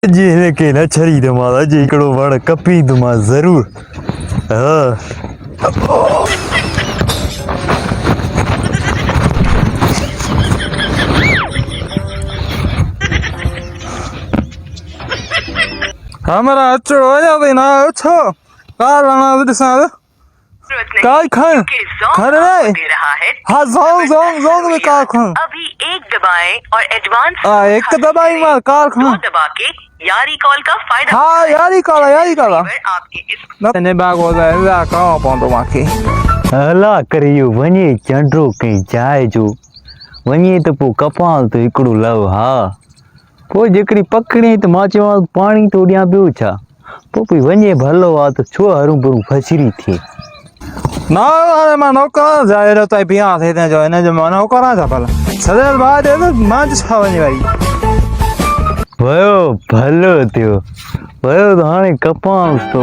जी के ना छरी दमादा जी कड़ो वड़ कपी दुमा जरूर हाँ हमारा अच्छा हो जाए ना अच्छा कार लाना तो साथ कार खाएं खाने नहीं हाँ जोंग में कार खाएं अभी एक दबाएं और एडवांस एक दबाई मार कार खाएं दबा के यारी कॉल का फायदा हाँ यारी काला आपके इस ने बाग हो जाए ला कहाँ पाऊँ माके हला करियो वनी चंड्रो कहीं जाए जो वनी तो पो कपाल तो इकड़ो लव हाँ पो जेकरी पकड़ी तो माचे वाल पानी तोड़िया पियो छा पो भी वनी भलो आ तो छो हरू बरू फसरी थी ना अरे मानो कहाँ जाए रहा तो बिया थे ते जो है ना जो मानो कहाँ जा पाला सदर बाद है तो माच छावनी भाई भयो भलो थियो भयो तो हाने कपाल तो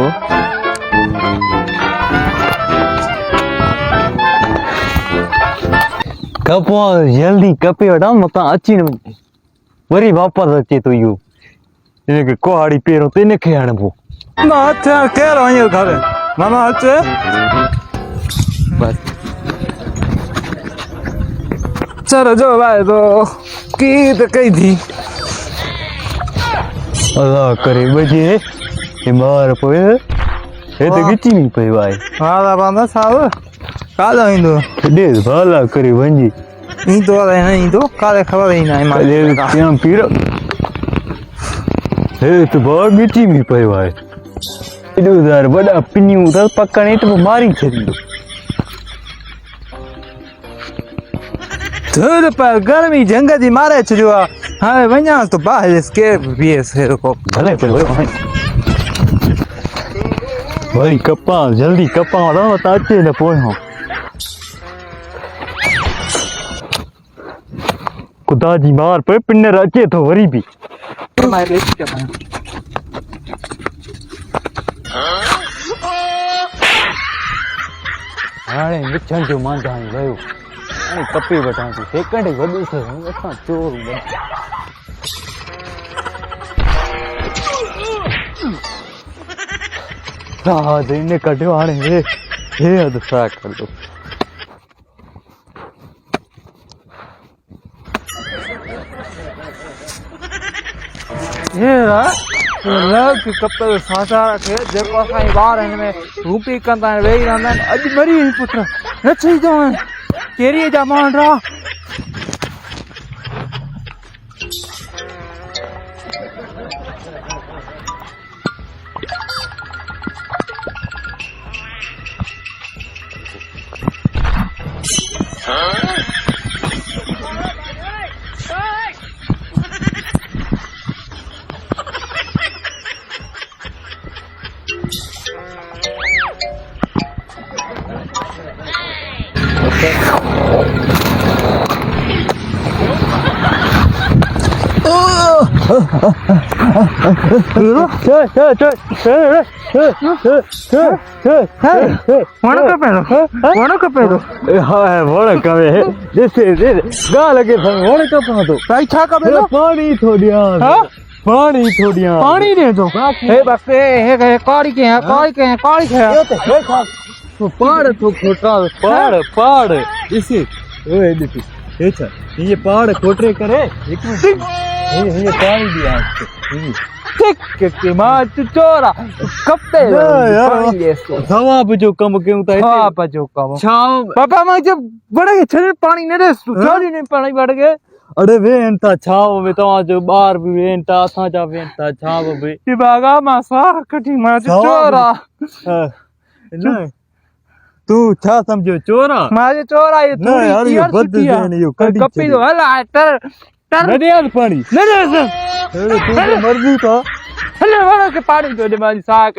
कपाल जल्दी कपे वटा मता अची न वरी वापस अचे तो यू इनके कोहाड़ी पेरो तेने खेण पो ना अच्छा कह रहा हूं घर मामा अचे बस चलो जो भाई तो की तो कही थी अल्लाह करे बजे ये मार पे ये तो किची नहीं पे भाई हां बांधा साहब काला इंदो दे भाला करे वंजी इंदो है इंदो काले खबर ही नहीं मारे क्या पीरो हे तो बहुत मिट्टी में पे भाई इधर बड़ा पिन्यू उधर पकड़ने तो मारी छड़ी थोड़े पर गर्मी जंग दी मारे छड़ो हां वन्या तो बाहर के बीएस है को भले पे भाई कप्पा जल्दी कप्पा ना बताते न पोयो खुदा जी मार पे पिन्ने रचे तो वरी भी मार ले क्या हाणे मिठन जो मांझाई गयो अरे कपी बटा थी सेकंड वडू से असा चोर हाँ दिन कटियो हाणे हे हद साक कर दो ये लग के कपल साचा रखे जेको असाई बार इनमें रूपी कंदा वेई रहंदा अज मरी पुत्र न छी जो केरी जा मान रहा पानी दे दो काड़ी के पहाड़ तो खोटा पहाड़ इसे ये पहाड़ खोटरे करे ये पानी दिया ठीक के मार चोरा कपड़े यार दवा पे जो कम क्यों था हां पे जो कम छाव पापा मैं जब बड़े के छरे पानी ने रे छोड़ी नहीं पानी बढ़ गए अरे वेंता छाव में तो जो बाहर भी वेंता सा जा वेंता छाव भी ये बागा मासा कटी मार चोरा नहीं तू छा समझो चोरा मारे चोरा ये थोड़ी यार कपी तो हला टर नदे पानी नदे तू मर्जी तो हले वाला के पानी तो दे मारी साक